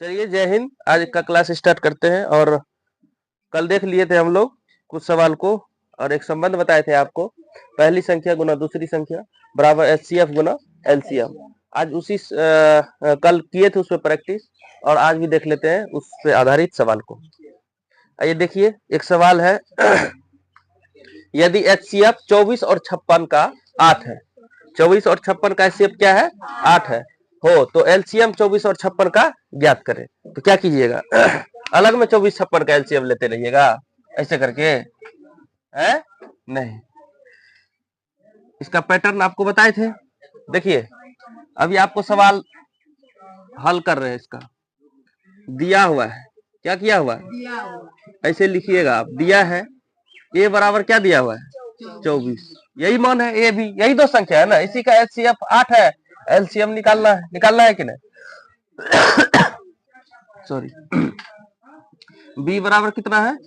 चलिए, जय हिंद। आज का क्लास स्टार्ट करते हैं। और कल देख लिए थे हम लोग कुछ सवाल को, और एक संबंध बताए थे आपको, पहली संख्या गुना दूसरी संख्या बराबर एचसीएफ गुना एलसीएम। आज कल किए थे उस पर प्रैक्टिस, और आज भी देख लेते हैं उस पे आधारित सवाल को। आइए देखिए, एक सवाल है यदि एचसीएफ 24 और 56 का 8 है, 24 और 56 का एचसीएफ क्या है? 8 है हो, तो एलसीएम 24 और 56 का ज्ञात करें। तो क्या कीजिएगा, अलग में 24-56 का एलसीएम लेते रहिएगा ऐसे करके, है नहीं। इसका पैटर्न आपको बताए थे। देखिए, अभी आपको सवाल हल कर रहे हैं। इसका दिया हुआ है, क्या किया हुआ है, ऐसे लिखिएगा आप। दिया है ए बराबर क्या दिया हुआ है? 24। यही मान है, ए भी यही दो संख्या है ना, इसी का एचसीएफ 8 है, एलसीएम निकालना है कि नहीं? सॉरी, बी बराबर कितना है?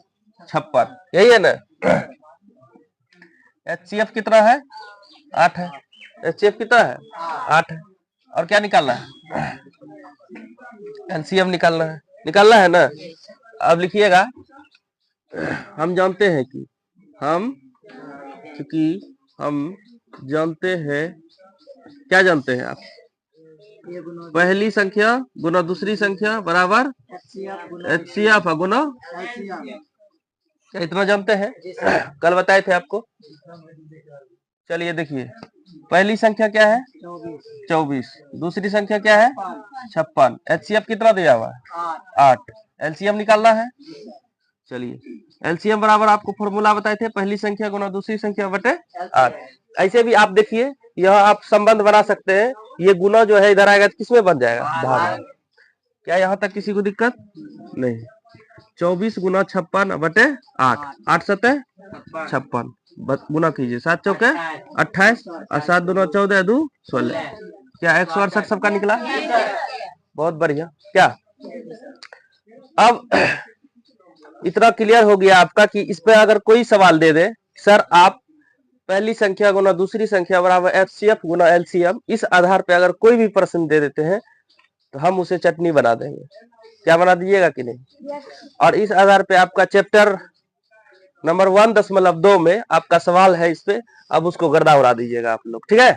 56, यही है ना। एचसीएफ कितना है? 8 है। एचसीएफ कितना है? 8 है। और क्या निकालना है? एलसीएम निकालना है ना। अब लिखिएगा, हम जानते हैं कि हम जानते हैं, क्या जानते हैं आप? पहली संख्या गुना दूसरी संख्या बराबर एचसीएफ गुना, क्या इतना जानते हैं? कल बताए थे आपको। चलिए देखिए, पहली संख्या क्या है? 24। दूसरी संख्या क्या है? 56। एचसीएफ कितना दिया हुआ है? 8। एलसीएम निकालना है। चलिए, एलसीएम बराबर आपको फॉर्मूला बताए थे, पहली संख्या गुना दूसरी संख्या बटे 8। ऐसे भी आप देखिए, यह आप संबंध बना सकते हैं। ये गुना जो है इधर आएगा तो किसमें बन जाएगा? भाग। क्या यहाँ तक किसी को दिक्कत नहीं? 24 गुना 56 बटे 8, 8 सतह 56, गुना कीजिए, 7 चौके 28 और 7 दूना 14 2 16। क्या 168 सबका निकला? बहुत बढ़िया। क्या अब इतना क्लियर हो गया आपका कि इस पे अगर कोई सवाल दे दे, सर आप पहली संख्या गुना दूसरी संख्या बराबर एचसीएफ गुना एलसीएम, इस आधार पे अगर कोई भी प्रश्न दे देते हैं तो हम उसे चटनी बना देंगे। क्या बना दीजिएगा कि नहीं? और इस आधार पे आपका चैप्टर नंबर 1.2 में आपका सवाल है इस पे, अब उसको गर्दा उड़ा दीजिएगा आप लोग, ठीक है।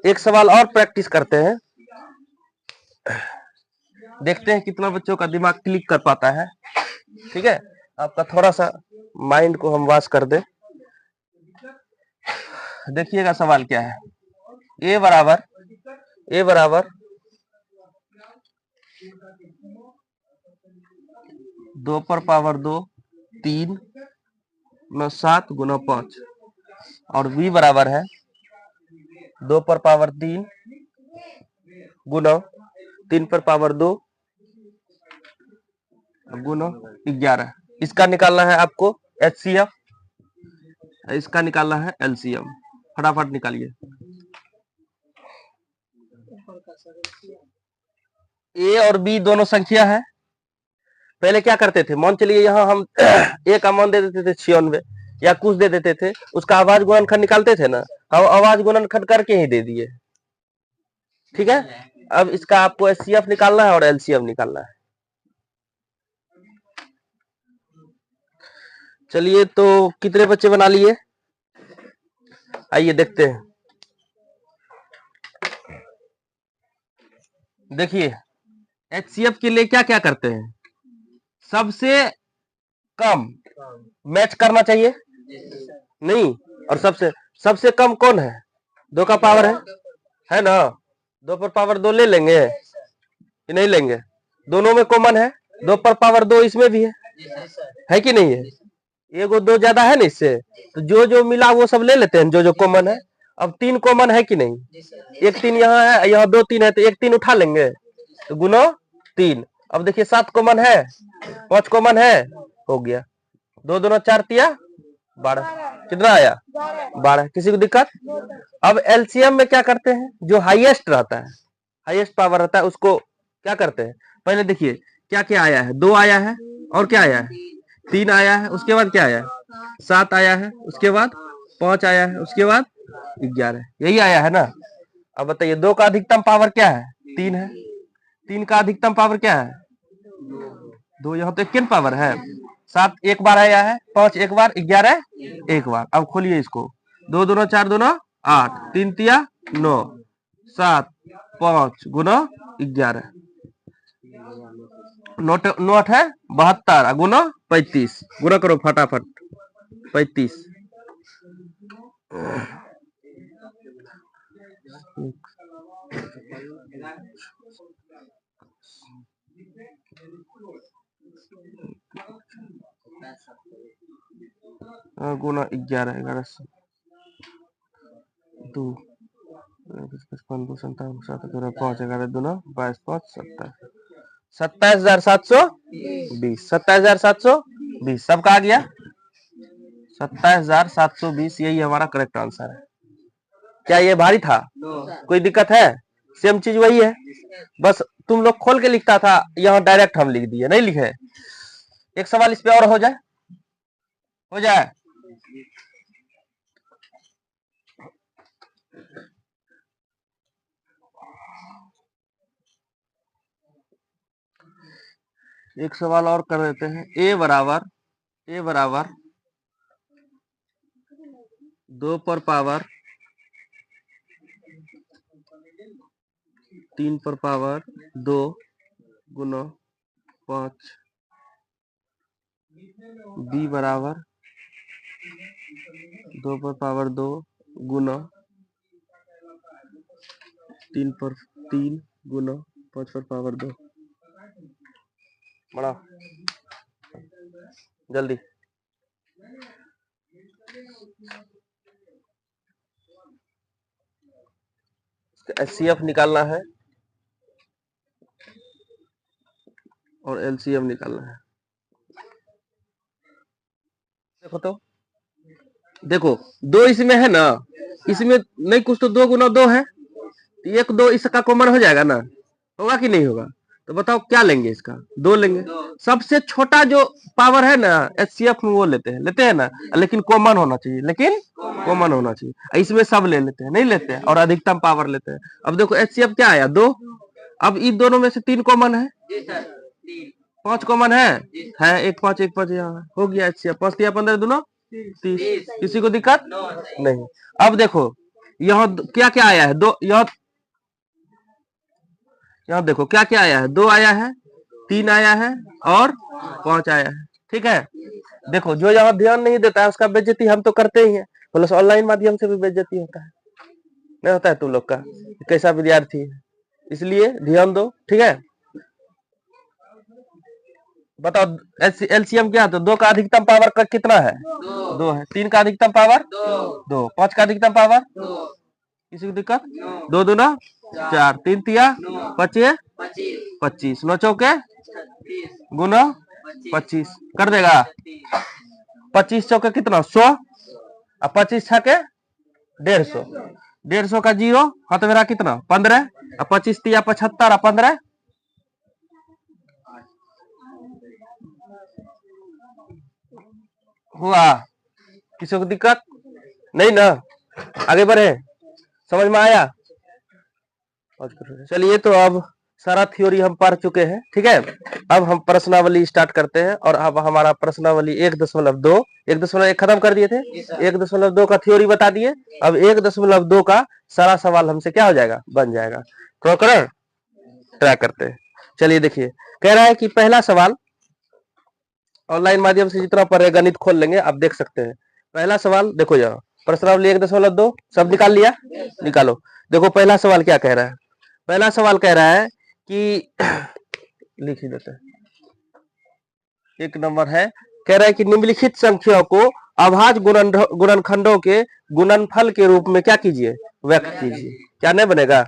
एक सवाल और प्रैक्टिस करते हैं, देखते हैं कितना बच्चों का दिमाग क्लिक कर पाता है। ठीक है, आपका थोड़ा सा माइंड को हम वॉश कर दे। देखिएगा सवाल क्या है। ए बराबर 2 पर पावर 2 3 न 7 गुना 5, और बी बराबर है 2 पर पावर 3 गुना 3 पर पावर 2 गुना 11। इसका निकालना है आपको एचसीएफ, इसका निकालना है एलसीएम। फटाफट निकालिए। ए और बी दोनों संख्या है। पहले क्या करते थे, मान चलिए यहाँ हम ए का मान दे देते थे 96 या कुछ दे देते थे, उसका आवाज गुणनखंड निकालते थे ना, हम आवाज गुणनखंड करके ही दे दिए। ठीक है, अब इसका आपको एचसीएफ निकालना है और एलसीएम निकालना है। चलिए, तो कितने बच्चे बना लिए? आइए देखते हैं। देखिए, एचसीएफ के लिए क्या क्या करते हैं? सबसे कम मैच करना चाहिए नहीं, और सबसे कम कौन है? 2 का पावर है ना, 2 पर पावर 2 ले लेंगे कि नहीं लेंगे? दोनों में कॉमन है, 2 पर पावर 2 इसमें भी है कि नहीं है? एगो 2 ज्यादा है ना इससे, तो जो जो मिला वो सब ले लेते हैं, जो जो कॉमन है। अब 3 कॉमन है कि नहीं? एक 3 यहाँ है, यहाँ 2 3 है, तो एक 3 उठा लेंगे, तो गुना 3। अब देखिए 7 कॉमन है, 5 कॉमन है, हो गया 2 दूना 4 तिया 12। कितना आया? 12। किसी को दिक्कत? अब एलसीएम में क्या करते हैं, जो हाईएस्ट रहता है, हाईएस्ट पावर रहता है, उसको क्या करते हैं? पहले देखिए क्या क्या आया है। 2 आया है, और क्या आया है? 3 आया है, उसके बाद क्या आया है? 7 आया है, उसके बाद 5 आया है, उसके बाद 11। यही आया है ना। अब बताइए 2 का अधिकतम पावर क्या है? 3 है, 3 का अधिकतम पावर क्या है? 2। यहाँ तो एक पावर है। 7 एक बार आया है, 5 एक बार, 11 एक बार। अब खोलिए इसको, 2 दूना 4 दूना 8, 3 तिया 9, 7 5 गुना 11, नोट नोट है 72 गुना 35, गुना करो फटाफट 35। गुना 11, 11 2 55 2 57 7 5 11 दूना 22 5 27, 27,720, 27,720 सबका आ गया। 27,720 यही हमारा करेक्ट आंसर है। क्या ये भारी था? कोई दिक्कत है? सेम चीज वही है, बस तुम लोग खोल के लिखता था, यहाँ डायरेक्ट हम लिख दिए, नहीं लिखे। एक सवाल इस पे और हो जाए, हो जाए। एक सवाल और कर देते हैं। ए बराबर 2 पर पावर 3 पर पावर 2 गुना 5, बी बराबर 2 पर पावर 2 गुना 3 पर 3 गुना 5 पर पावर 2। बड़ा जल्दी। एचसीएफ निकालना है और एलसीएम निकालना है। देखो तो, देखो 2 इसमें है ना, इसमें नहीं कुछ तो 2 गुना 2 है, 1 2 इसका कॉमन हो जाएगा ना, होगा कि नहीं होगा? तो बताओ क्या लेंगे इसका? 2 लेंगे। सबसे छोटा जो पावर है ना एचसीएफ में वो लेते हैं ना, लेकिन कॉमन होना चाहिए, कॉमन होना चाहिए। इसमें सब ले लेते हैं, नहीं लेते हैं, और अधिकतम पावर लेते हैं। अब देखो एचसीएफ क्या आया? 2। अब इन दोनों में से 3 कॉमन है, 5 कॉमन है 1 5 1 5 यहाँ हो गया एचसीएफ। 5 तिया 15 दूना 30। किसी को दिक्कत नहीं। अब देखो यहाँ क्या क्या आया है? 2 यहाँ देखो क्या क्या आया है? 2 आया है, 3 आया है और 5 आया है। ठीक है, देखो जो यहाँ ध्यान नहीं देता है उसका बेइज्जती हम तो करते ही हैं, प्लस ऑनलाइन माध्यम से भी बेइज्जती होता है, नहीं होता है तुम लोग का? कैसा विद्यार्थी है, इसलिए ध्यान दो। ठीक है, बताओ एलसीएम क्या? तो 2 का अधिकतम पावर का कितना है? 2 है। 3 का अधिकतम पावर 2, 5 का अधिकतम पावर, किसी को दिक्कत? 2 दूना 4, 3 तिया 25 25, 9 चौके गुना 25 कर देगा। 25 चौके कितना? 100, और 25 छके 150, 150 का 0 हाथ मेरा कितना? 15, और 25 तिया 75 और 15 हुआ। किसी को दिक्कत नहीं ना? आगे बढ़े, समझ में आया? चलिए, तो अब सारा थ्योरी हम पढ़ चुके हैं। ठीक है, अब हम प्रश्नावली स्टार्ट करते हैं। और अब हमारा प्रश्नावली 1.2, 1.1 खत्म कर दिए थे, 1.2 का थ्योरी बता दिए। अब 1.2 का सारा सवाल हमसे क्या हो जाएगा? बन जाएगा। तो करें, ट्राई करते हैं। चलिए देखिए, कह रहा है कि पहला सवाल, ऑनलाइन माध्यम से जितना पढ़े गणित खोल लेंगे, आप देख सकते हैं। पहला सवाल देखो, यहाँ प्रश्नावली 1.2 सब निकाल लिया? निकालो। देखो पहला सवाल क्या कह रहा है? पहला सवाल कह रहा है कि लिख ही देते हैं, 1 नंबर है, कह रहा है कि निम्नलिखित संख्या को अभाज्य गुणनखंडों के गुणनफल के रूप में क्या कीजिए? व्यक्त कीजिए। क्या नहीं बनेगा?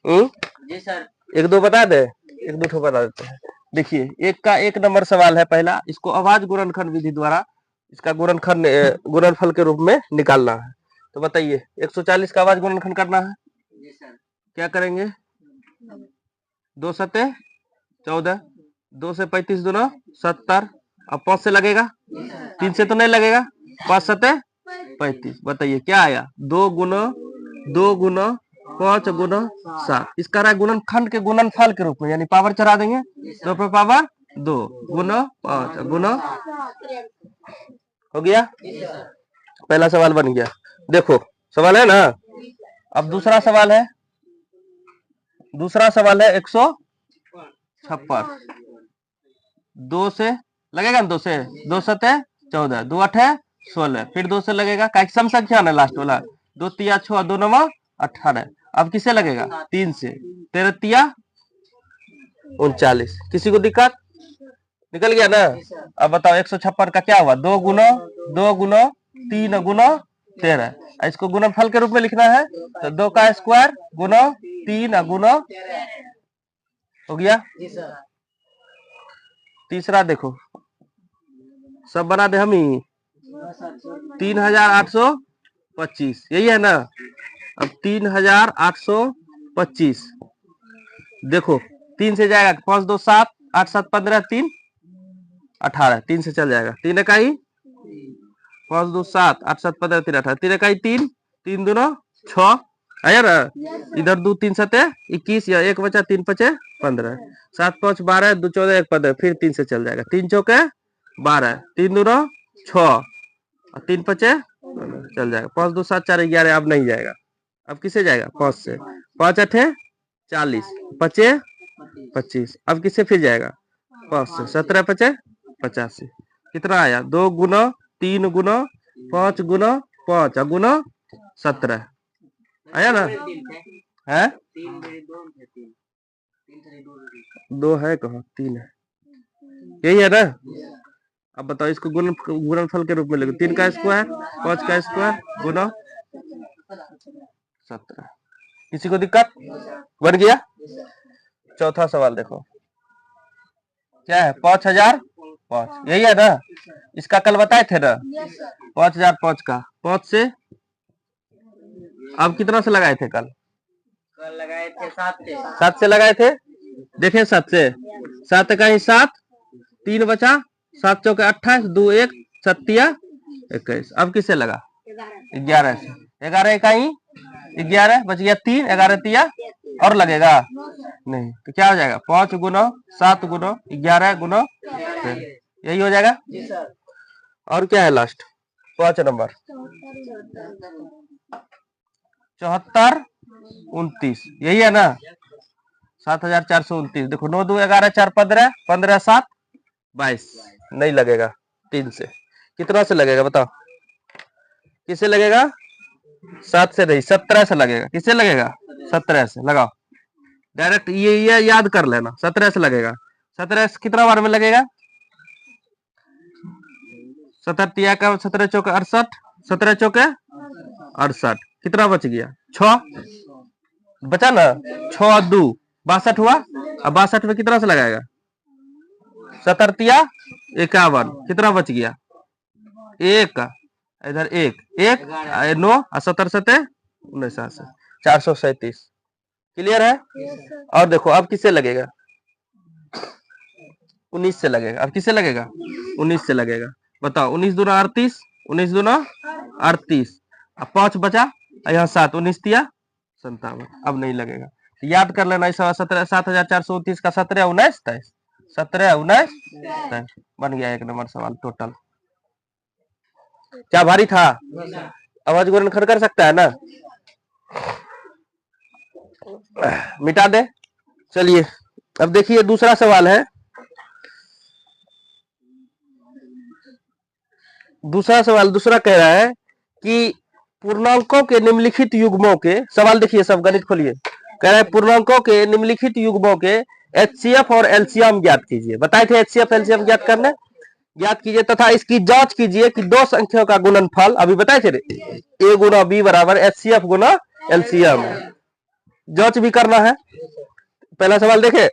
जी सर। 1 2 बता दे, 1 2 ठो बता देते हैं। देखिए, 1 नंबर सवाल है पहला, इसको अभाज्य गुणनखंड विधि द्वारा इसका गुणनफल के रूप में निकालना है। तो बताइए, 140 का अभाज्य गुणनखंड करना है? जी सर। क्या करेंगे? 2 सते 14, 2 से 35 दूना 70, अब 5 से लगेगा? 3 से तो नहीं लगेगा। 5 सते 35। बताइए क्या आया? 2 गुना 5 गुना 7, इसका रहा गुणनखंड के गुणनफल के रूप में, यानी पावर चढ़ा देंगे 2 पे पावर 2 गुना 5 गुना, हो गया। पहला सवाल बन गया। देखो सवाल है ना। अब दूसरा सवाल है 156। 2 से लगेगा ना, 2 से 2 सते 14, 2 8 16, फिर 2 से लगेगा, का सम संख्या ना लास्ट वाला, 2 तिया 6 2 9 18। अब किससे लगेगा? 3 से, 13 तिया 39। किसी को दिक्कत? निकल गया ना। अब बताओ 156 का क्या हुआ? 2 गुना 3 गुना 13, इसको गुणनफल के रूप में लिखना है तो 2 का स्क्वायर गुना 3 गुना, हो गया। तीसरा देखो, सब बना दे हम ही, 3825, यही है ना। अब 3825 देखो 3 से जाएगा, 5 2 7 8 7 15 3 18, 3 से चल जाएगा, 3 इकाई 5 2 7 8 7 15 3 18, 3 इकाई 3 3 दूना 6 आया ना। इधर 2 3 7 21, या 1 बचा 3 5 15, 7 5 12 2 14 1 15, फिर 3 से चल जाएगा, 3 चौके 12 3 दूना 6 और 3 5 चल जाएगा, 5 2 7 4 11, अब नहीं जाएगा। अब किसे जाएगा? 5 से, 5 8 40 5 25, अब किससे फिर जाएगा? 5 से, 17 5 85। कितना आया? 2 गुना 3 गुना 5 गुना 5 गुना 17, आया ना। है 2 है कहा? 3 है, यही है ना। अब बताओ इसको गुणनफल के रूप में लिखो, 3 का स्क्वायर 5 का स्क्वायर गुना 17। किसी को दिक्कत? बन गया। चौथा सवाल देखो, क्या है? 5005, यही है ना। इसका कल बताए थे ना, 5005 का 5 से, अब कितना से लगाए थे? कल लगाए थे 7 से लगाए थे। देखे 7 से, 7 का ही 7, 3 बचा, 7 चौके 28 2 1 7 21। अब किससे लगा? 11 से, 11 इकाई 11 बच गया 3, 11 तिया और लगेगा नहीं, तो क्या हो जाएगा? 5 गुना 7 गुना 11 गुना, यही हो जाएगा। और क्या है लास्ट? 5 नंबर 74 29, यही है ना। 7429, देखो 9 2 11 4 15 15 7 22, नहीं लगेगा 3 से। कितना से लगेगा बताओ? किससे लगेगा? 7 से नहीं, 17 से लगेगा। किससे लगेगा? 17 से लगाओ डायरेक्ट, ये याद कर लेना, 17 से लगेगा। 17 से कितना बार में लगेगा? 17 तिया का 17 चौके 68, 17 चौके 68, कितना बच गया? 6 बचा ना, 6 2 62 हुआ। अब 62 में कितना से लगाएगा? 17 तिया 51, कितना बच गया? 1, इधर 1 1 9 और 17 7 19, 437। क्लियर है? और देखो अब किससे लगेगा? 19 से लगेगा। अब किससे लगेगा? 19 से लगेगा। बताओ 19 दूना 38, 19 दूना 38, अब 5 बचा, यहाँ 7 19 तिया 57, अब नहीं लगेगा। याद कर लेना, 7429 का 17 19 23, 17 19 23 बन गया 1 नंबर सवाल टोटल। क्या भारी था? आवाज गुणनखंड कर सकता है ना? मिटा दे। चलिए अब देखिए दूसरा सवाल है। दूसरा सवाल दूसरा कह रहा है कि पूर्णांकों के निम्नलिखित युग्मों के, सवाल देखिए सब गणित खोलिए, कह रहा है पूर्णांकों के निम्नलिखित युग्मों के एचसीएफ और एलसीएम ज्ञात कीजिए। बताए थे एचसीएफ एलसीएम ज्ञात करने, ज्ञात कीजिए तथा इसकी जांच कीजिए कि दो संख्याओं का गुणनफल, अभी बताए थे ए गुना बी बराबर एचसीएफ गुना एलसीएम, जांच भी करना है। पहला सवाल देखे,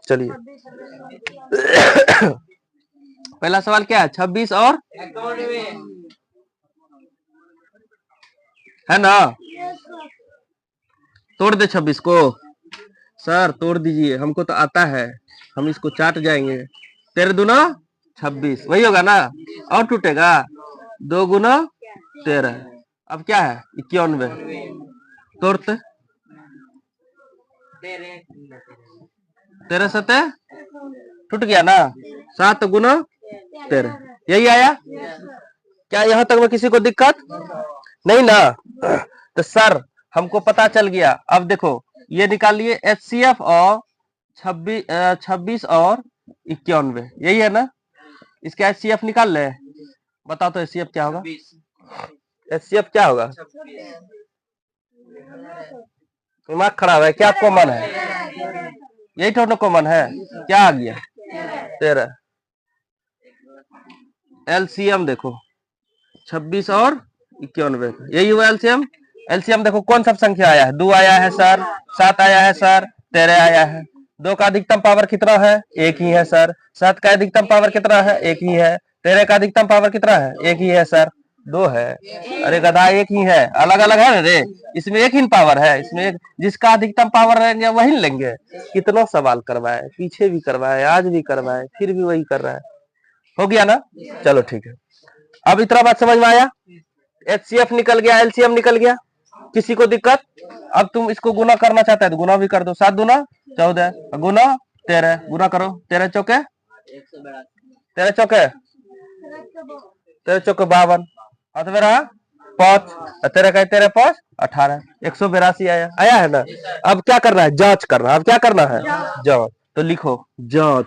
चलिए पहला सवाल क्या है? 26 और है ना, तोड़ दे 26 को। सर तोड़ दीजिए, हमको तो आता है, हम इसको चाट जाएंगे। 13 दूना 26, वही होगा ना, और टूटेगा 2 गुना 13, अब क्या है? 91। तोड़ते 13 सते टूट गया ना, 7 गुना 13, यही आया। क्या यहाँ तक में किसी को दिक्कत नहीं ना? तो सर हमको पता चल गया। अब देखो ये निकालिए HCF और 26 और 91, यही है ना? इसका HCF निकाल ले, बताओ तो HCF क्या होगा? HCF क्या होगा? दिमाग खराब है क्या? कॉमन है, यही तो कॉमन है। क्या आ गया? 13। LCM देखो 26 और 91, यही हुआ LCM। LCM देखो कौन सा संख्या आया है? 2 आया है सर, 7 आया है सर, 13 आया है। 2 का अधिकतम पावर कितना है? 1 ही है सर। 7 का अधिकतम पावर कितना है? 1 ही है। 13 का अधिकतम पावर कितना है? 1 ही है सर। 2 है। अरे गधा, 1 ही है, अलग अलग है ना रे, इसमें 1 ही पावर है। इसमें जिसका अधिकतम पावर रहेंगे वही लेंगे। कितना सवाल करवाए, पीछे भी करवाए, आज भी करवाए, फिर भी वही कर रहा है। हो गया ना? चलो ठीक है। अब इतना बात समझ में आया? HCF निकल गया, LCM निकल गया, किसी को दिक्कत? अब तुम इसको गुना करना चाहते हैं तो गुना भी कर दो। 7 दूना 14 गुना 13, गुना करो। 13 चौके 13 चौके 52, हाथ में रहा 5, 13 का 13 5 18, 182 आया। आया है ना? अब क्या करना है? जांच करना। अब क्या करना है? जांच। तो लिखो जांच।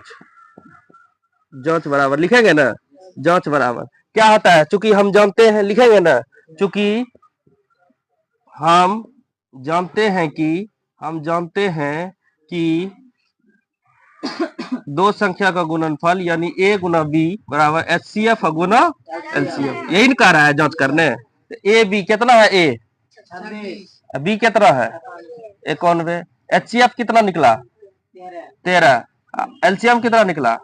जांच बराबर लिखेंगे ना? जांच बराबर क्या होता है? चूंकि हम जानते हैं, लिखेंगे ना? चूंकि हम जानते हैं कि दो संख्या का गुणनफल यानी A गुना B बराबर HCF गुना LCM, यही कह रहा है जांच करने। A B कितना है? A B कितना है? 91। HCF कितना निकला? 13। LCM कितना निकला?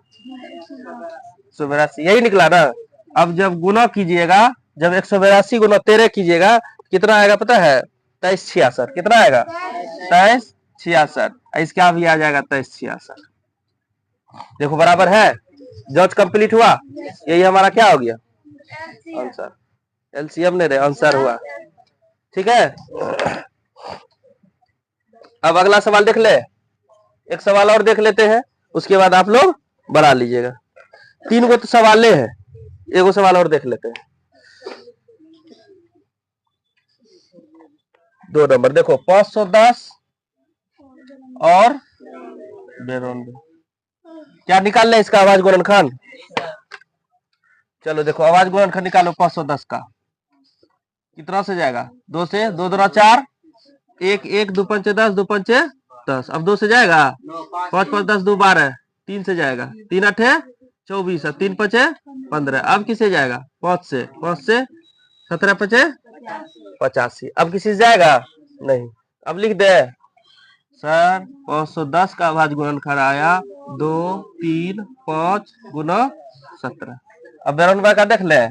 182, यही निकला ना? अब जब गुना कीजिएगा, जब 182 गुना 13 कीजिएगा कितना आएगा पता है? 2366। कितना आएगा? 2366। इसका भी आ जाएगा 2366। देखो बराबर है। जांच कंप्लीट हुआ। यही हमारा क्या हो गया? आंसर। LCM ने रे आंसर हुआ। ठीक है। अब अगला सवाल देख ले। एक सवाल और देख लेते हैं, उसके बाद आप लोग बना लीजिएगा। 3 गो तो सवाल है, एगो सवाल और देख लेते हैं। 2 नंबर देखो 510 और 92, क्या निकाल ले इसका आवाज गुणनखंड? चलो देखो आवाज गुणनखंड निकालो। 510 का कितना से जाएगा? 2 से, 2 दूना 4, 1 1 2 पंचे 10, 2 पंचे 10। अब 2 से जाएगा? 5 5 10 2 12, 3 से जाएगा। 3 8 24, 3 5 15। अब किसे जाएगा? 5 से, 5 से 17 5 85। अब किसी से जाएगा? नहीं। अब लिख दे सर 510 का आवाज गुणनखंड आया 2 3 5 गुना 17। अब बेरौनवा का देख ले।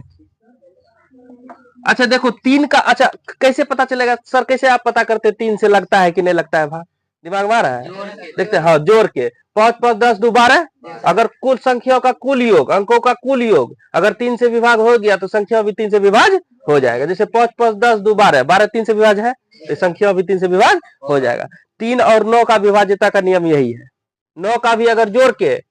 अच्छा देखो 3 का, अच्छा कैसे पता चलेगा सर? कैसे आप पता करते 3 से लगता है कि नहीं लगता है? भाई दिमाग मार रहा है? देखते हाँ, जोड़ के 5 5 10 2 12। अगर कुल संख्याओं का कुल योग, अंकों का कुल योग अगर 3 से विभाग हो गया तो संख्या भी 3 से विभाज हो जाएगा। जैसे 5 5 10 2 12, 12 3 से विभाज है तो संख्या भी 3 से विभाज हो जाएगा। 3 और 9 का विभाज्यता का नियम यही है। 9 का भी अगर जोड़ के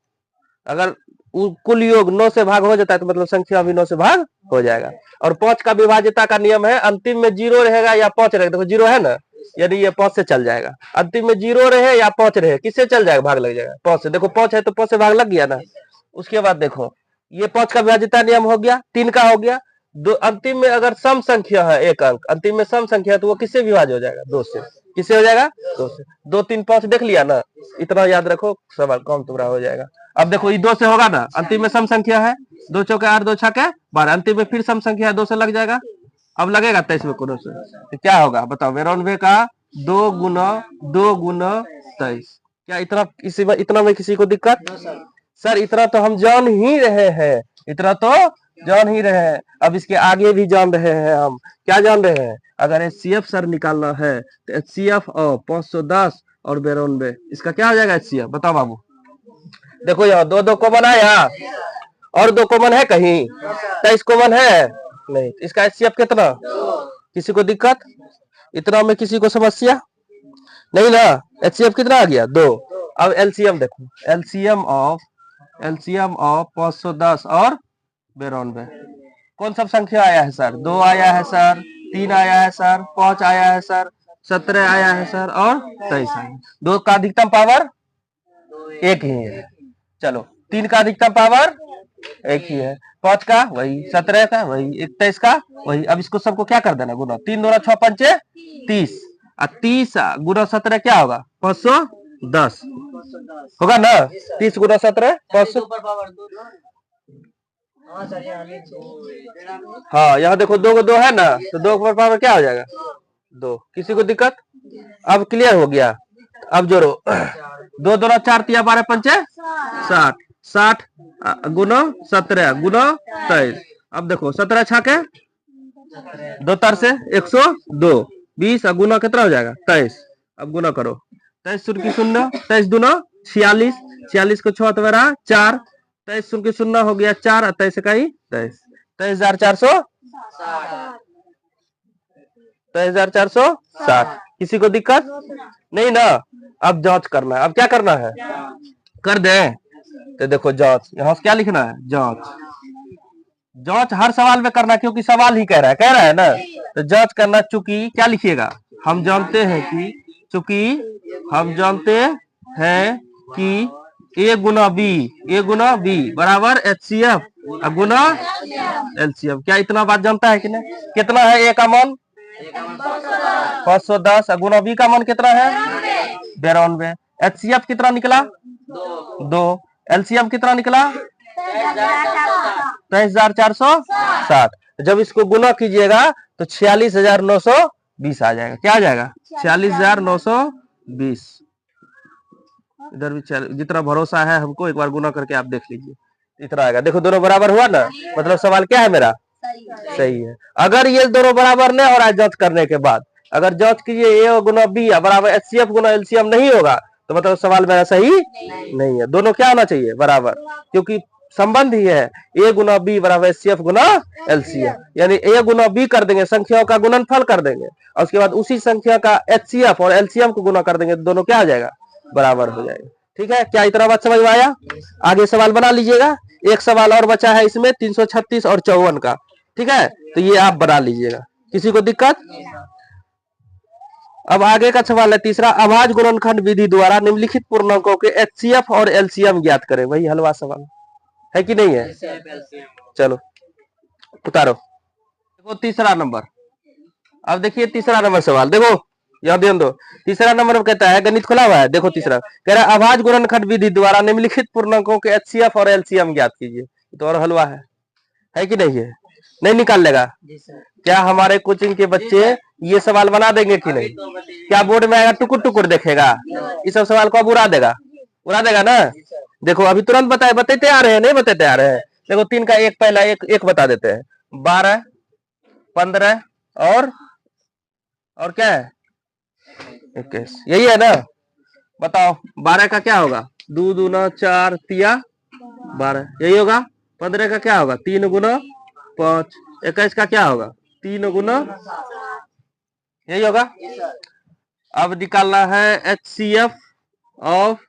अगर कुल योग 9 से भाग हो जाता है तो मतलब संख्या भी 9 से भाग हो जाएगा। और 5 का विभाज्यता का नियम है, अंतिम में 0 रहेगा या 5 रहेगा। देखो 0 है ना, यानी ये 5 से चल जाएगा। अंतिम में 0 रहे या 5 रहे, किससे चल जाएगा? भाग लग जाएगा 5 से। देखो 5 है तो 5 से भाग लग गया ना। उसके बाद देखो ये 5 का विभाज्यता नियम हो गया, 3 का हो गया। अंतिम में अगर सम संख्या है, एक अंक अंतिम में सम संख्या है तो वो किससे विभाज्य हो जाएगा? 2 से। किससे हो जाएगा? 2 से। 2 3 5 देख लिया ना, इतना याद रखो, सवाल कम तुम्हारा हो जाएगा। अब देखो ये 2 से होगा ना, अंतिम में सम संख्या है, 2 चौके 8 2 छक्के 12, अंतिम में फिर सम संख्या है, 2 से लग जाएगा। अब लगेगा 23 में कोनो से, तो क्या होगा बताओ? 92 का 2 गुना 23। क्या इतना में किसी को दिक्कत? सर इतना तो हम जान ही रहे हैं, इतना तो जान ही रहे हैं। अब इसके आगे भी जान रहे हैं हम। क्या जान रहे हैं? अगर HCF सर निकालना है तो HCF और 510 और 92, इसका क्या हो जाएगा HCF? बताओ बाबू। देखो यहाँ 2 2 कॉमन है, यहाँ और 2 कॉमन है कहीं? 23 कॉमन है नहीं। इसका HCF कितना? किसी को दिक्कत? इतना में किसी को समस्या नहीं ना। एचसीएफ कितना आ गया 2। अब एलसीएम देखो, एलसीएम ऑफ 510 और 92 कौन सब संख्या आया है सर? 2 आया है सर, 3 आया है सर, 5 आया है सर, 17 आया है सर और 23 आया है। 2 का अधिकतम पावर एक ही है। चलो 3 का अधिकतम पावर एक ही है, 5 का वही, 17 का वही, 21 का वही। अब इसको सबको क्या कर देना गुना, 3 दूना 6 पंचे 30 और 30 गुना 17 क्या होगा 510 होगा ना। 30 गुना 17 500। हाँ यहाँ देखो 2 को 2 है ना, तो 2 पर पावर क्या हो जाएगा 2। किसी को दिक्कत? अब क्लियर हो गया। अब जोड़ो 2 दूना 4 तिया 12 पंचे 60, 60 गुना 17 गुना 23। अब देखो 17 छाके 2 तार से 102, 20 गुना कितना हो जाएगा 23। अब गुना करो 23 शून्य की 0, 23 दूना 46, 46 को 6 तो 4, 23 शून्य की 0 हो गया 4, 23 इकाई 23, 23,460। किसी को दिक्कत नहीं ना। अब जांच करना है, अब क्या करना है कर दे। तो देखो जांच, यहाँ से क्या लिखना है जांच। जांच हर सवाल में करना, क्योंकि सवाल ही कह रहा है ना। तो जांच करना, चूंकि क्या लिखिएगा, हम जानते हैं कि, चूंकि हम जानते हैं कि ए गुना बी बराबर एचसीएफ गुना एलसीएफ। क्या इतना बात जानता है कि नहीं? कितना है ए का मान 510, गुना बी का मान कितना है 92। एचसीएफ कितना निकला 2, एलसीएम कितना निकला 23,460। जब इसको गुना कीजिएगा तो 46,920 आ जाएगा। क्या आ जाएगा 46,920। इधर भी जितना भरोसा है हमको, एक बार गुना करके आप देख लीजिए, इतना आएगा। देखो दोनों बराबर हुआ ना, मतलब सवाल क्या है मेरा सही है। अगर ये दोनों बराबर नहीं हो रहा है जांच करने के बाद, अगर जांच कीजिए ए गुना बी बराबर एचसीएफ गुना एलसीएम नहीं होगा, तो मतलब सवाल मेरा सही नहीं है। दोनों क्या होना चाहिए बराबर, क्योंकि संबंध ही है ए गुना बी बराबर एचसीएफ गुना एलसीएम। यानी ए गुना बी कर देंगे, संख्याओं का गुणनफल कर देंगे, और उसके बाद उसी संख्या का एचसीएफ और एलसीएम को गुना कर देंगे, दोनों क्या आ जाएगा बराबर हो जाएगा। ठीक है, क्या इतना बात समझ में आया? आगे सवाल बना लीजिएगा। एक सवाल और बचा है इसमें 336 और 54 का। ठीक है, तो ये आप बना लीजिएगा। किसी को दिक्कत? अब आगे का सवाल है तीसरा, अभाज्य गुणनखंड विधि द्वारा निम्नलिखित पूर्णांकों के एचसीएफ और एलसीएम ज्ञात करें। वही हलवा सवाल है कि नहीं है? चलो उतारो। देखो तीसरा नंबर, अब देखिए तीसरा नंबर सवाल, देखो यहाँ ध्यान दो। तीसरा नंबर में कहता है, गणित खुला हुआ है, देखो तीसरा कह रहा है अभाज्य गुणनखंड विधि द्वारा निम्नलिखित पूर्णांकों के एचसीएफ और एलसीएम ज्ञात कीजिए। तो और हलवा है कि नहीं है? नहीं निकाल लेगा? क्या हमारे कोचिंग के बच्चे ये सवाल बना देंगे कि नहीं? क्या बोर्ड में आएगा टुकुर टुकुर देखेगा, इस सब सवाल को अब उड़ा देगा ना। देखो अभी तुरंत बताते आ रहे हैं, नहीं बताते आ रहे हैं। देखो 3 का एक पहला एक बता देते हैं, 12 15 और क्या है 21, यही है ना। बताओ 12 का क्या होगा 2 दूना 4 तिया 12, यही होगा। 15 का क्या होगा 3 गुना 5, 21 का क्या होगा 3 गुना, यही होगा। अब निकालना है एचसीएफ ऑफ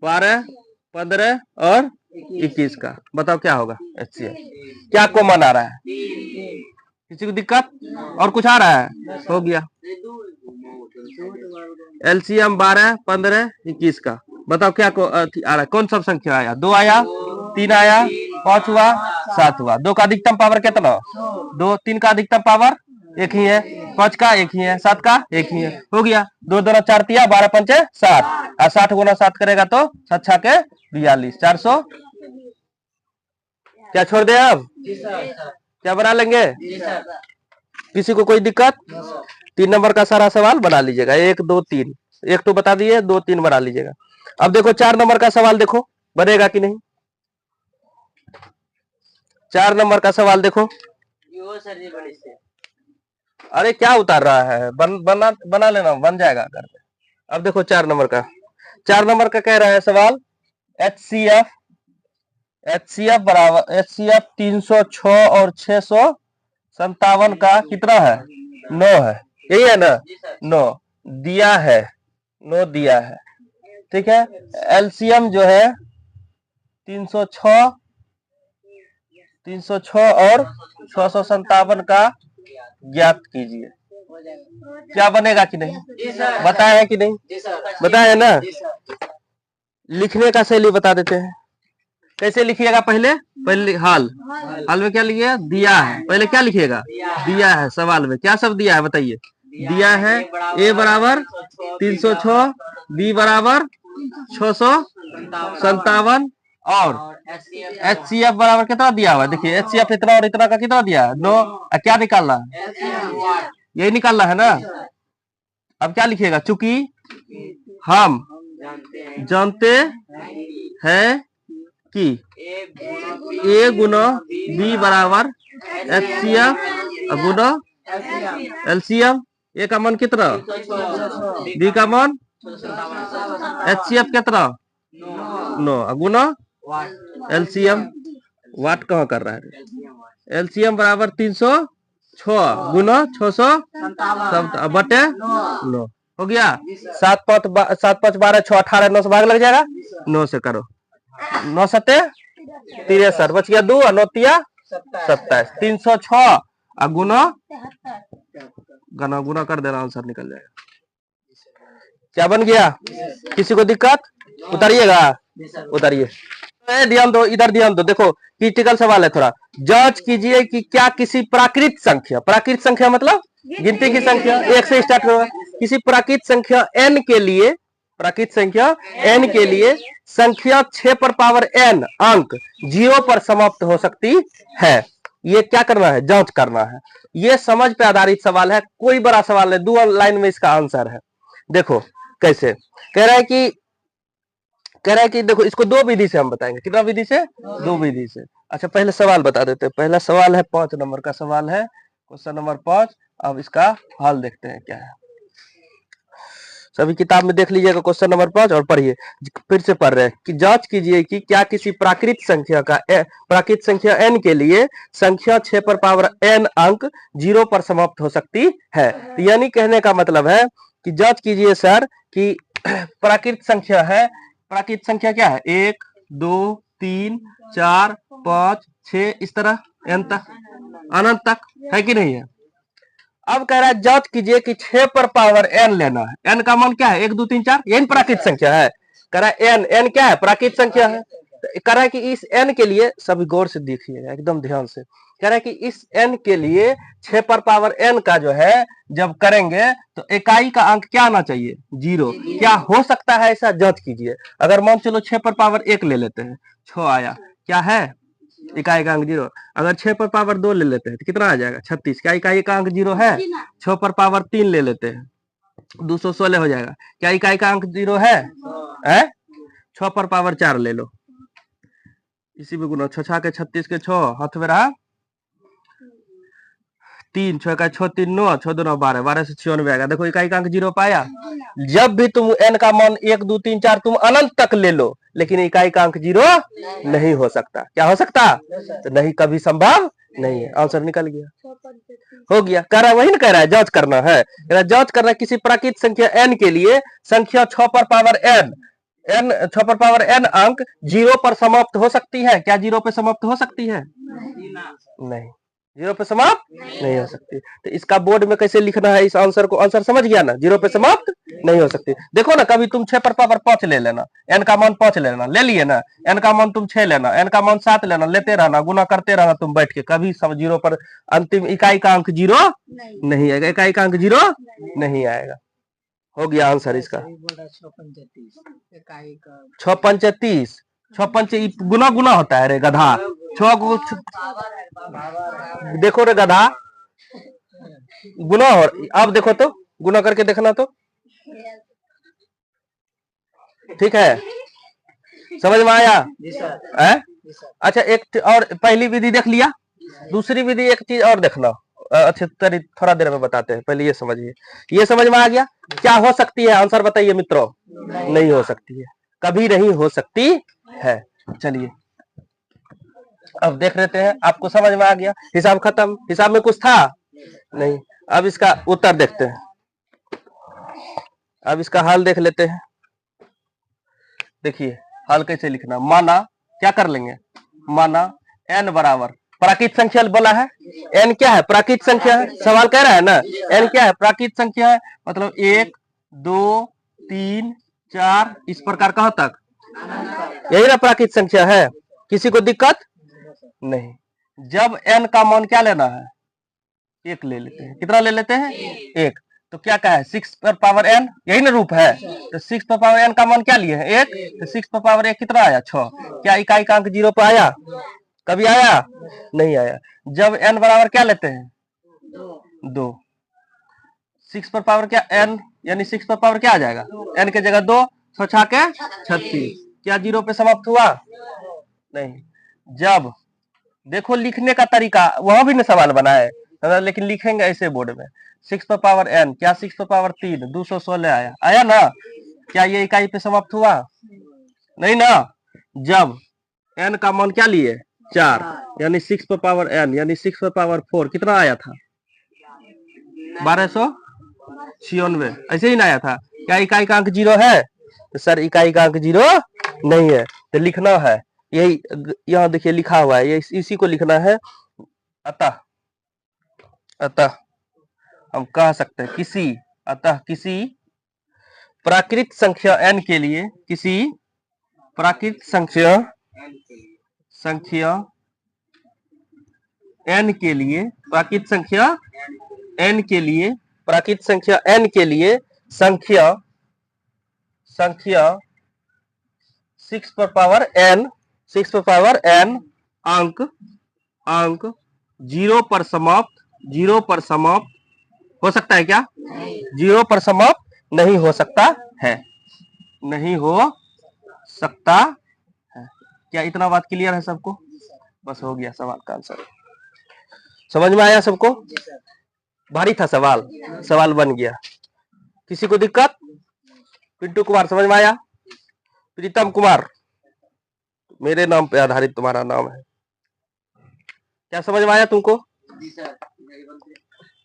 12 15 और 21 का। बताओ क्या होगा एचसीएफ, क्या कॉमन आ रहा है? किसी को दिक्कत? और कुछ आ रहा है? हो गया। एलसीएम 12 15 21 का बताओ क्या आ रहा है? कौन सा संख्या आया? 2 आया, 3 आया, 5 हुआ, 7 हुआ। 2 का अधिकतम पावर कितना 2, 3 का अधिकतम पावर एक ही है, 5 का एक ही है, 7 का एक ही है। हो गया 2 दूना 4 तिया 12 पंचे 60, और 60 गुना 7 करेगा तो 7 6 के 42, 400। क्या छोड़ दे? अब क्या बना लेंगे? किसी को कोई दिक्कत? 3 नंबर का सारा सवाल बना लीजिएगा, 1 2 3, 1 तो बता दिए, 2 3 बना लीजिएगा। अब देखो 4 नंबर का सवाल देखो बनेगा कि नहीं। 4 नंबर का सवाल देखो। अरे क्या उतार रहा है, बना लेना, बन जाएगा घर पे। अब देखो 4 नंबर का कह रहा है सवाल, एचसीएफ बराबर एचसीएफ 306 और 657 का कितना है 9 है। यही है ना? नो दिया है, नो दिया है, ठीक है। एलसीएम जो है 306 और 657 का ज्ञात कीजिए। क्या बनेगा कि नहीं? बताया है कि नहीं? बताया है ना? लिखने का शैली बता देते हैं। कैसे लिखिएगा? पहले हाल में क्या लिखिएगा? दिया है। पहले क्या लिखिएगा? दिया है। सवाल में क्या सब दिया है बताइए? दिया है ए बराबर 306, बी बराबर 657 और HCF बराबर कितना दिया हुआ है? देखिए HCF इतना और इतना का कितना दिया है? 9। क्या निकालना है? यही निकालना है ना? अब क्या लिखिएगा? चूंकि हम जानते हैं कि ए गुना बी बराबर HCF गुना LCM। ए का मान कितना? बी का मान HCF कितना? 9 गुना LCM। वाट कहाँ कर रहा है? LCM बराबर 306 गुना 600 बटे 9 हो गया। 7 5 12 6 18 9 से भाग लग जाएगा। 9 से करो, 9 सत्ते 63 बच गया 2 और 9 तिया 27। 306 गुना गुना कर देना, आंसर निकल जाएगा। क्या बन गया? किसी को दिक्कत? उतारिएगा, उतारिए। ध्यान दो, इधर ध्यान दो। देखो क्रिटिकल सवाल है थोड़ा। जांच कीजिए कि क्या किसी प्राकृत संख्या मतलब गिनती की संख्या 1 से स्टार्ट होगा। किसी प्राकृत संख्या n के लिए संख्या 6 पर पावर n अंक 0 पर समाप्त हो सकती है। ये क्या करना है? जांच करना है। ये समझ पे आधारित सवाल है, कोई बड़ा सवाल है। 2 लाइन में इसका आंसर है। देखो कैसे कह रहा है कि देखो इसको 2 विधि से हम बताएंगे। कितना विधि से? 2 विधि से। अच्छा पहले सवाल बता देते हैं। पहला सवाल है 5 नंबर का सवाल है, क्वेश्चन नंबर 5। अब इसका हल देखते हैं क्या है। सभी किताब में देख लीजिएगा क्वेश्चन नंबर 5 और पढ़िए। फिर से पढ़ रहे हैं कि जांच कीजिए कि क्या किसी प्राकृत संख्या n के लिए संख्या 6 पर पावर n अंक 0 पर समाप्त हो सकती है। तो यानी कहने का मतलब है कि जांच कीजिए सर कि प्राकृत संख्या क्या है? 1 2 3 4 5 6 इस तरह n तक, अनंत तक, है कि नहीं है? अब कह रहा है जांच कीजिए कि 6 पर पावर n लेना है। n का मान क्या है? 1 2 3 4, n प्राकृत संख्या है। कह रहा है n क्या है? प्राकृत संख्या है। कह रहा है कि इस n के लिए, सभी गौर से देखिएगा एकदम ध्यान से। कह रहा है कि इस n के लिए 6 पर पावर n का जो है जब करेंगे तो इकाई का अंक क्या आना चाहिए? 0। क्या हो सकता है ऐसा? जांच कीजिए। अगर मान चलो 6 पर पावर 1 ले लेते हैं, 6 आया, क्या है? इकाई का अंक 0। अगर 6 पर पावर 2 ले लेते हैं तो कितना आ जाएगा? 36। क्या इकाई का अंक 0 है? 6 पर पावर 3 ले लेते हैं, 216 हो जाएगा। क्या इकाई का अंक 0 है? 6 पर पावर 4 ले लो, इसी में गुना 6 के 36 के 6 हाथ में रहा 3, 6 का 6 3 9, 6 2 9 12, 12 से 96 आएगा। देखो इकाई का अंक 0 पाया। जब भी तुम n का मान 1 2 3 4 तुम अनंत तक ले लो, लेकिन इकाई का अंक 0 नहीं हो सकता। क्या हो सकता? तो नहीं, कभी संभव नहीं है। आंसर निकल गया, हो गया। कह रहा है वही ना, कह रहा है जांच करना है। जांच करना है किसी प्राकृत संख्या n के लिए संख्या 6 पर पावर n 6 पर पावर n अंक 0 पर समाप्त हो सकती है। क्या 0 पे समाप्त हो सकती है? नहीं, 0 पे समाप्त नहीं हो सकती। तो इसका बोर्ड में कैसे लिखना है इस आंसर को? आंसर समझ गया ना? 0 पे समाप्त नहीं हो सकती। देखो ना, कभी तुम 6 पर पावर 5 ले लेना, n का मान 5 ले लेना, ले लिए ना, n का मान तुम 6 लेना, n का मान 7 लेना, लेते रहना, गुना करते रहना तुम बैठ के, कभी 0 पर अंतिम इकाई का अंक 0 नहीं आएगा। इकाई का अंक 0 नहीं आएगा। हो गया आंसर इसका। 6 पंच 30, 6 पंच गुना गुना होता है रे गधा। 6 देखो रे गधा, गुना हो। अब देखो तो, गुना करके देखना तो, ठीक है? समझ में आया? अच्छा एक और पहली विधि देख लिया, दूसरी विधि एक चीज और देखना। अच्छा थोड़ा देर में बताते हैं, पहले ये समझिए। ये समझ में आ गया? क्या हो सकती है? आंसर बताइए मित्रों। नहीं हो सकती है, कभी नहीं हो सकती है। चलिए अब देख लेते हैं। आपको समझ में आ गया? हिसाब खत्म। हिसाब में कुछ था नहीं। अब इसका उत्तर देखते हैं, अब इसका हल देख लेते हैं। देखिए हल कैसे लिखना, माना क्या कर लेंगे, माना n बराबर प्राकृत संख्या बोला है, n क्या है, प्राकृत संख्या है, सवाल कह रहा है ना, n क्या है, प्राकृत संख्या है, मतलब 1 2 3 4 इस प्रकार कहां तक, यही ना प्राकृत संख्या है, किसी को दिक्कत नहीं। जब n का मान क्या लेना है, 1 ले लेते हैं, कितना ले लेते हैं 1, तो क्या कहा है 6 पर पावर n, यही ना रूप है, तो 6 पर पावर n का मान क्या लिए है 1, तो 6 पर पावर 1 कितना आया 6, क्या इकाई का अंक 0 पर आया, कभी आया नहीं आया। जब n बराबर क्या लेते हैं 2, 6 पर पावर क्या n, यानी 6 पर पावर क्या आ जाएगा, n के जगह 2, 6 के 36, क्या 0 पे समाप्त हुआ नहीं। जब देखो लिखने का तरीका वह भी न सवाल बना है, लेकिन लिखेंगे ऐसे बोर्ड में, 6 पर पावर n, क्या 6 पर पावर 3 216 आया, आया ना, क्या ये इकाई पे समाप्त हुआ नहीं ना। जब n का मान क्या लिए 4, यानी 6 पर पावर n, यानी 6 पर पावर 4 कितना आया था 1296, ऐसे ही ना आया था, क्या इकाई का अंक 0 है, तो सर इकाई का अंक 0 नहीं है, तो लिखना है यही, यहाँ देखिए लिखा हुआ है, ये इसी को लिखना है। अतः हम कह सकते हैं किसी प्राकृत संख्या n के लिए, किसी प्राकृत संख्या n के लिए, प्राकृत संख्या n के लिए, प्राकृत संख्या n के लिए संख्या 6 पर पावर n अंक 0 पर समाप्त हो सकता है क्या, 0 पर समाप्त नहीं हो सकता है, नहीं हो सकता है। क्या इतना बात क्लियर है सबको, बस हो गया सवाल का आंसर, समझ में आया सबको, भारी था सवाल बन गया, किसी को दिक्कत, पिंटू कुमार समझ में आया, प्रीतम कुमार मेरे नाम पे आधारित तुम्हारा नाम है, क्या समझ में आया तुमको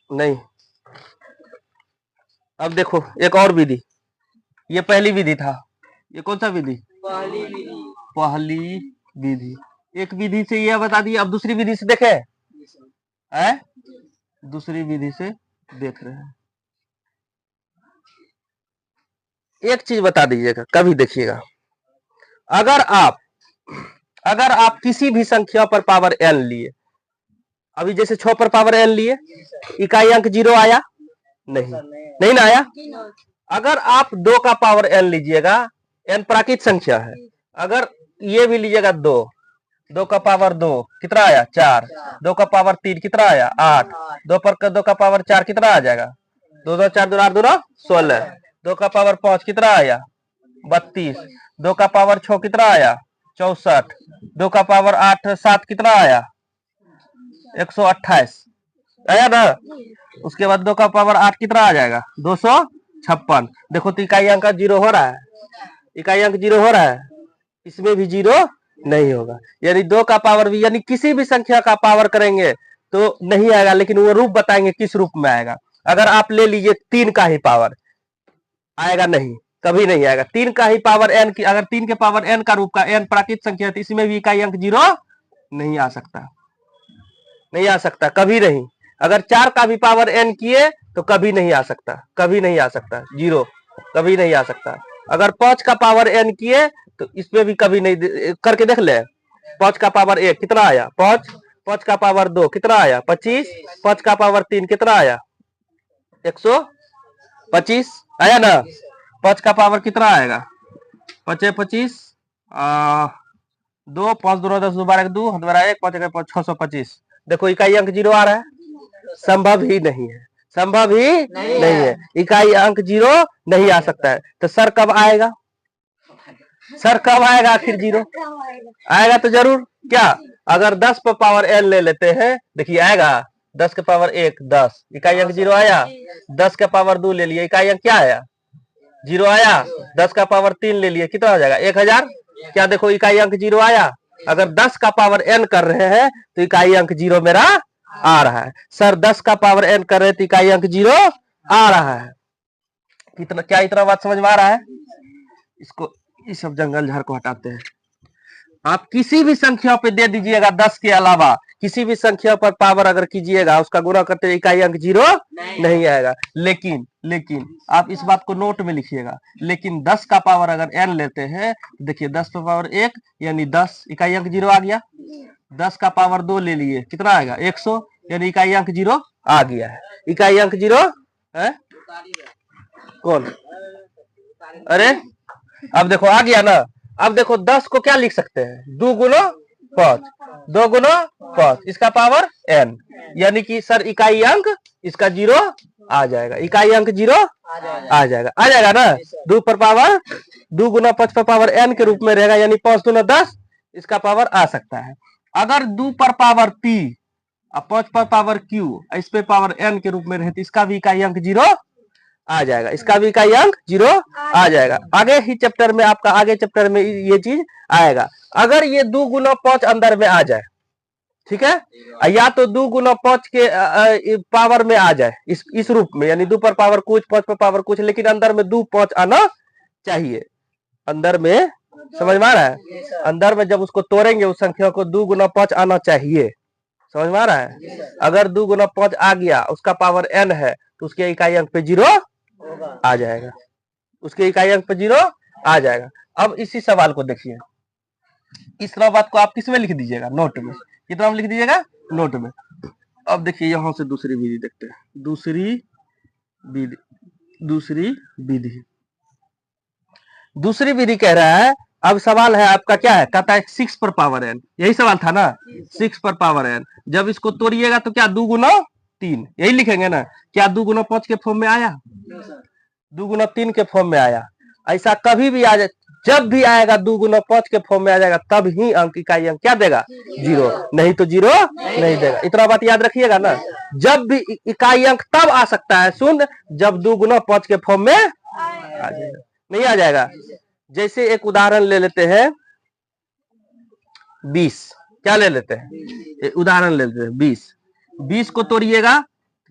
नहीं। अब देखो एक और विधि, ये पहली विधि था, ये कौन सा विधि, पहली विधि, एक विधि से यह बता दिया, अब दूसरी विधि से देखे है, दूसरी विधि से देख रहे हैं। एक चीज बता दीजिएगा, कभी देखिएगा, अगर आप किसी भी संख्या पर पावर n लिए, अभी जैसे 6 पर पावर n लिए, इकाई अंक 0 आया नहीं ना आया। अगर आप 2 का पावर n लीजिएगा, n प्राकृत संख्या है, अगर ये भी लीजिएगा 2 का पावर 2 कितना आया 4, 2 का पावर 3 कितना आया 8, 2 का पावर 4 कितना आ जाएगा 2 2 4 2 8 2 16, 2 का पावर 5 कितना आया 32, 2 का पावर 6 कितना आया 64, 2 का पावर 8 7 कितना आया 128, आया ना। उसके बाद 2 का पावर 8 कितना आ जाएगा 256। देखो तो इकाई अंक 0 हो रहा है, इकाई अंक 0 हो रहा है, इसमें भी 0 नहीं होगा, यानी 2 का पावर भी, यानी किसी भी संख्या का पावर करेंगे तो नहीं आएगा, लेकिन वो रूप बताएंगे किस रूप में आएगा। अगर आप ले लीजिए 3 का ही पावर, आएगा नहीं, कभी नहीं आएगा। 3 का ही पावर n की, अगर 3 के पावर n का रूप का n प्राकृत संख्या है, तो इसमें भी इकाई अंक 0 नहीं आ सकता, नहीं आ सकता, कभी नहीं। अगर 4 का भी पावर n किए तो कभी नहीं आ सकता, कभी नहीं आ सकता, 0 कभी नहीं आ सकता। अगर 5 का पावर n किए तो इसमें भी कभी नहीं, करके देख ले, 5 का पावर 1 कितना आया 5, 5 का पावर 2 कितना आया 25, 5 का पावर 3 कितना आया 125, आया ना। 5 का पावर कितना आएगा 5 25, 2 5 2 10 2 12 2 1 5 625। देखो इकाई अंक 0 आ रहा है, संभव ही नहीं है, संभव ही नहीं है, इकाई अंक 0 नहीं आ सकता है। तो सर कब आएगा, सर कब आएगा आखिर 0 आएगा तो जरूर, क्या अगर 10 पर पावर n ले लेते हैं, देखिए आएगा 10 के पावर 1 10, इकाई अंक 0 आया। 10 के पावर 2 ले लिए, इकाई अंक क्या आया 0 आया। 10 का पावर 3 ले लिए, कितना हो जाएगा 1000, क्या देखो इकाई अंक 0 आया। अगर 10 का पावर n कर रहे हैं तो इकाई अंक 0 मेरा आ रहा है। सर 10 का पावर n कर रहे थे, इकाई अंक 0 आ रहा है। कितना, क्या इतना बात समझ में आ रहा है? इसको, इस सब जंगल झाड़ को हटाते हैं। आप किसी भी संख्या पे दे दीजिएगा 10 के अलावा, किसी भी संख्या पर पावर अगर कीजिएगा, उसका गुणा करते इकाई अंक 0 नहीं आएगा। लेकिन आप इस बात को नोट में लिखिएगा, लेकिन 10 का पावर अगर n लेते हैं, देखिए 10 पे पावर 1 यानी 10, इकाई अंक 0 आ गया। 10 का पावर 2 ले लिए, कितना आएगा? 100, यानी इकाई अंक 0 आ गया है। इकाई अंक 0 है कौन? अरे अब देखो आ गया ना। अब देखो 10 को क्या लिख सकते हैं? 2 गुना 5, 2 गुना 5, इसका पावर n, यानी कि सर इकाई अंक इसका 0 आ जाएगा। इकाई अंक 0 आ जाएगा ना। 2 पर पावर 2 गुना 5 पर पावर n के रूप में रहेगा, यानी 5 दूना 10, इसका पावर आ सकता है। अगर 2 पर पावर p और 5 पर पावर q, इस पे पावर n के रूप में रहे तो इसका भी इकाई अंक 0 आ जाएगा, इसका भी इकाई अंक 0 आ जाएगा। आगे ही चैप्टर में आपका, आगे चैप्टर में ये चीज आएगा। अगर ये 2 गुना 5 अंदर में आ जाए, ठीक है, या तो 2 गुना 5 के पावर में आ जाए इस रूप में, यानी 2 पर पावर कुछ 5 पर पावर कुछ, लेकिन अंदर में 2 5 आना चाहिए। अंदर में समझ में आ रहा है? अंदर में जब उसको तोड़ेंगे उस संख्या को 2 गुना 5 आना चाहिए। समझ में आ रहा है? अगर 2 गुना 5 आ गया, उसका पावर n है, तो उसके इकाई अंक पे 0 आ जाएगा, उसके इकाई अंक पे 0 आ जाएगा। अब इसी सवाल को देखिए, इस तरह बात को आप किसमें लिख दीजिएगा? नोट में। कितना लिख दीजिएगा? नोट में। अब देखिए यहां से दूसरी विधि देखते हैं। दूसरी विधि कह रहा है, अब सवाल है आपका क्या है? कहता है 6 पर पावर n, यही सवाल था ना, 6 पर पावर n। जब इसको तोड़िएगा तो क्या 2 गुना 3, यही लिखेंगे ना। क्या 2 गुना 5 के फॉर्म में आया? 2 गुना 3 के फॉर्म में आया। ऐसा कभी भी आ जाए, जब भी आएगा 2 गुना 5 के फॉर्म में आ जाएगा, तब ही अंक इकाई अंक क्या देगा? 0, नहीं तो 0 नहीं देगा। इतना बात याद रखिएगा ना। जब भी इकाई अंक तब आ सकता है शून्य, जब 2 गुना 5 के फॉर्म में आ जाएगा, नहीं आ जाएगा। जैसे एक उदाहरण ले लेते हैं 20, क्या ले लेते हैं? उदाहरण ले लेते हैं 20 को तोड़िएगा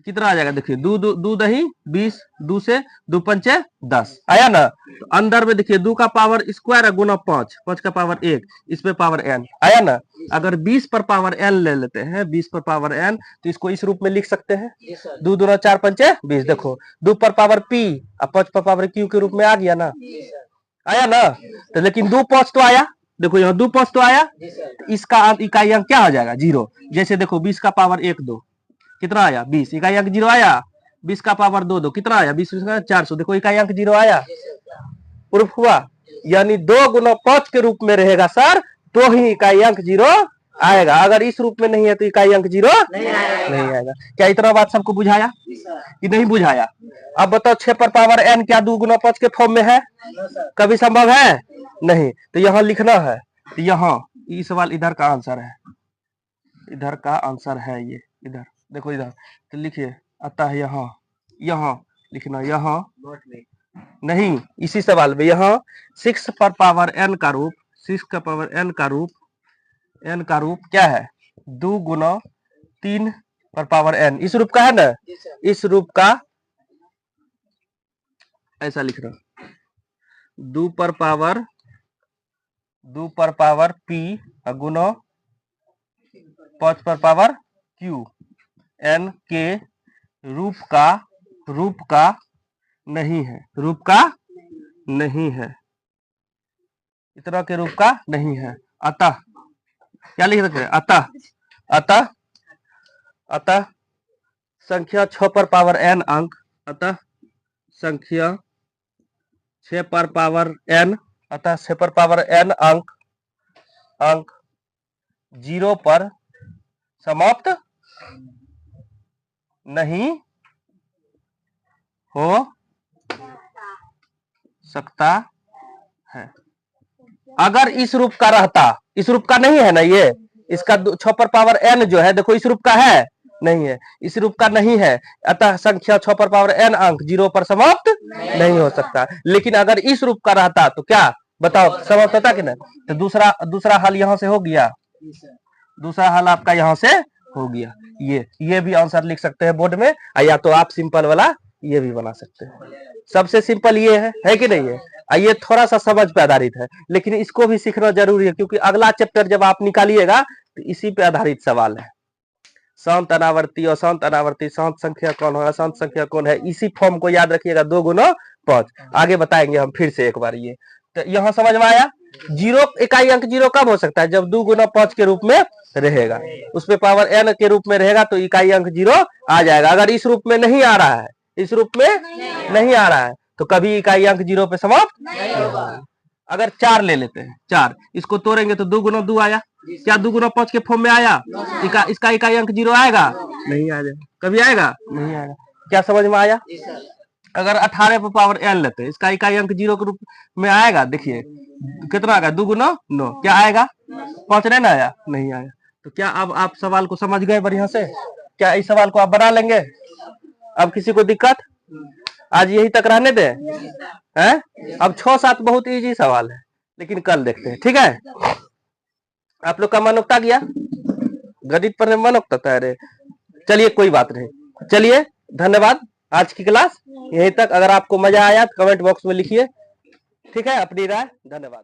कितना आ जाएगा? देखिए 2 दही 20, 2 से 2 पंचे 10 आया ना। तो अंदर में देखिए 2 का पावर स्क्वायर है गुना 5, 5 का पावर 1, इस पे पावर n आया ना। अगर 20 पर पावर n ले लेते हैं, 20 पर पावर n, तो इसको इस रूप में लिख सकते हैं। 2 दूना 4 पंचे 20, देखो 2 पर पावर p और 5 पर पावर q के रूप में आ गया ना, आया ना। तो लेकिन 2 5 तो आया, देखो यहाँ 2 5 तो आया, इसका इकाई अंक क्या हो जाएगा? 0। जैसे देखो 20 का पावर 1 2, कितना आया? 20, इकाई अंक 0 आया। 20 का पावर 2 2, कितना आया? 20 का 400, देखो इकाई अंक 0 आया। प्रूफ हुआ? यानी 2 गुना 5 के रूप में रहेगा सर, तो ही इकाई अंक 0 आएगा। अगर इस रूप में नहीं है तो इकाई अंक 0 नहीं आएगा। क्या इतना बात सबको बुझाया कि नहीं बुझाया? अब बताओ 6 पर पावर n क्या 2 गुना 5 के फॉर्म में है? कभी संभव है? नहीं। तो यहाँ लिखना है, तो यहाँ ये सवाल इधर का आंसर है, इधर का आंसर है ये, इधर देखो इधर। तो लिखिए, आता है यहाँ लिखना, यहाँ नहीं, इसी सवाल में यहाँ 6 पर पावर n का रूप, 6 का पावर n का रूप क्या है? 2 गुना 3 पर पावर n, इस रूप का है ना। इस रूप का ऐसा लिखना, 2 पर पावर p गुना 5 पर पावर q, n के रूप का नहीं है, रूप का नहीं है, इतना के रूप का नहीं है। अतः क्या लिख सकते हैं? अतः संख्या 6 पर पावर n अंक, अतः संख्या 6 पर पावर n, अतः 6 पर पावर n अंक 0 पर समाप्त नहीं हो सकता है। अगर इस रूप का रहता, इस रूप का नहीं है ना ये, इसका 6 पर पावर n जो है, देखो इस रूप का है नहीं है, इस रूप का नहीं है, अतः संख्या 6 पर पावर n अंक 0 पर समाप्त नहीं हो सकता। लेकिन अगर इस रूप का रहता तो क्या बताओ, समाप्त होता कि नहीं? तो दूसरा हल यहाँ से हो गया, दूसरा हल आपका यहाँ से हो गया। ये भी आंसर लिख सकते हैं बोर्ड में, या तो आप सिंपल वाला ये भी बना सकते हैं। सबसे सिंपल ये है कि नहीं है? ये थोड़ा सा समझ पे आधारित है, लेकिन इसको भी सीखना जरूरी है, क्योंकि अगला चैप्टर जब आप निकालिएगा तो इसी पे आधारित सवाल है। शांत अनावर्ती, अशांत अनावर्ती, शांत संख्या कौन है, अशांत संख्या कौन है, इसी फॉर्म को याद रखिएगा, 2 गुना 5। आगे बताएंगे हम फिर से एक बार। ये तो यहाँ समझ में आया। जीरो इकाई अंक जीरो कब हो सकता है? जब 2 गुना 5 के रूप में रहेगा, उसमें पावर n के रूप में रहेगा तो इकाई अंक 0 आ जाएगा। अगर इस रूप में नहीं आ रहा है, इस रूप में नहीं आ रहा है, तो कभी इकाई अंक 0 पे समाप्त नहीं होगा। अगर 4 ले लेते हैं, 4 इसको तोड़ेंगे तो 2 गुना 2 आया। क्या 2 गुना 5 के फॉर्म में आया? इसका इकाई अंक 0 आएगा? नहीं आएगा। कभी आएगा? नहीं आएगा। क्या समझ में आया? अगर 18 पे पावर n लेते हैं, इसका इकाई अंक 0 के रूप में आएगा। देखिए कितना आएगा? 2 गुना 9। क्या आएगा? 5 नहीं आया? नहीं आया। तो क्या अब आप सवाल को समझ गए बढ़िया से? क्या इस सवाल को आप बना लेंगे? अब किसी को दिक्कत? आज यही तक रहने दे हैं? अब 6-7 बहुत इजी सवाल है, लेकिन कल देखते हैं, ठीक है? आप लोग का मन उगता गया? गणित पढ़ने में मन उगता था? अरे चलिए कोई बात नहीं। चलिए धन्यवाद। आज की क्लास यहीं तक। अगर आपको मजा आया तो कमेंट बॉक्स में लिखिए, ठीक है? अपनी राय। धन्यवाद।